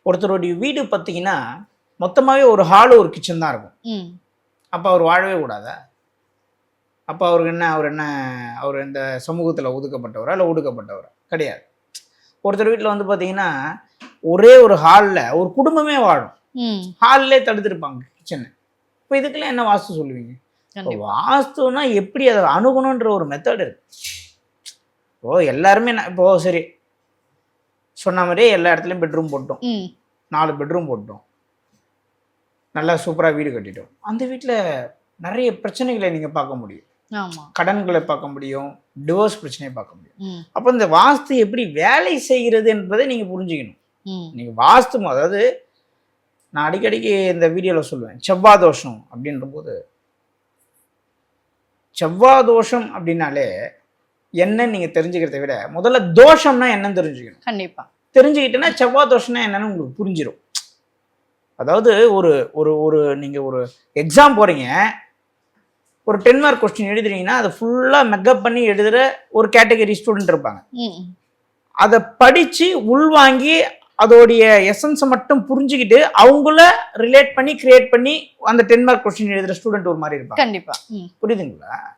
ஒருத்தருடைய வீடு பார்த்தீங்கன்னா மொத்தமாகவே ஒரு ஹாலு ஒரு கிச்சன் தான் இருக்கும். அப்போ அவர் வாழவே கூடாதா? அப்போ அவர் இந்த சமூகத்தில் ஒதுக்கப்பட்டவரா இல்லை ஒடுக்கப்பட்டவரா? கிடையாது. ஒருத்தர் வீட்டில் வந்து பார்த்தீங்கன்னா ஒரே ஒரு ஹாலில் ஒரு குடும்பமே வாழும். ஹால்லே தடுத்துருப்பாங்க கிச்சனை. இப்போ இதுக்கெல்லாம் என்ன வாஸ்து சொல்லுவீங்க? வாஸ்துன்னா எப்படி அதை அணுகணுன்ற ஒரு மெத்தட் இருக்கு. இப்போ எல்லாருமே இப்போ சரி சொன்ன மாதிரியே எல்லா இடத்துலையும் பெட்ரூம் போட்டோம், 4 பெட்ரூம் போட்டோம், நல்லா சூப்பராக வீடு கட்டிட்டோம். அந்த வீட்டில் நிறைய பிரச்சனைகளை நீங்கள் பார்க்க முடியும். கடன்களை பார்க்க முடியும், டிவோர்ஸ் பிரச்சனையை பார்க்க முடியும். அப்போ இந்த வாஸ்து எப்படி வேலை செய்கிறது என்பதை நீங்கள் புரிஞ்சுக்கணும். நீங்கள் வாஸ்து அதாவது நான் அடிக்கடிக்கு இந்த வீடியோவில் சொல்லுவேன், செவ்வாய் தோஷம் அப்படின்ற போது, செவ்வாய் தோஷம் அப்படின்னாலே என்னன்னு நீங்கள் தெரிஞ்சுக்கிறத விட முதல்ல தோஷம்னா என்னன்னு தெரிஞ்சுக்கணும். கண்டிப்பாக தெரிஞ்சுக்கிட்டேன்னா செவ்வாய் தோஷம்னா என்னன்னு உங்களுக்கு புரிஞ்சிடும். அதாவது ஒரு ஒரு ஒரு நீங்கள் ஒரு எக்ஸாம் போகிறீங்க, ஒரு 10 மார்க் கொஸ்டின் எழுதுறீங்கன்னா அதை ஃபுல்லாக மெக்கப் பண்ணி எழுதுகிற ஒரு கேட்டகரி ஸ்டூடெண்ட் இருப்பாங்க. அதை படித்து உள்வாங்கி அதோடைய எசன்ஸை மட்டும் புரிஞ்சுக்கிட்டு அவங்கள ரிலேட் பண்ணி கிரியேட் பண்ணி அந்த 10 மார்க் கொஸ்டின் எழுதுகிற ஸ்டூடெண்ட் ஒரு மாதிரி இருப்பாங்க. கண்டிப்பாக புரியுதுங்களா?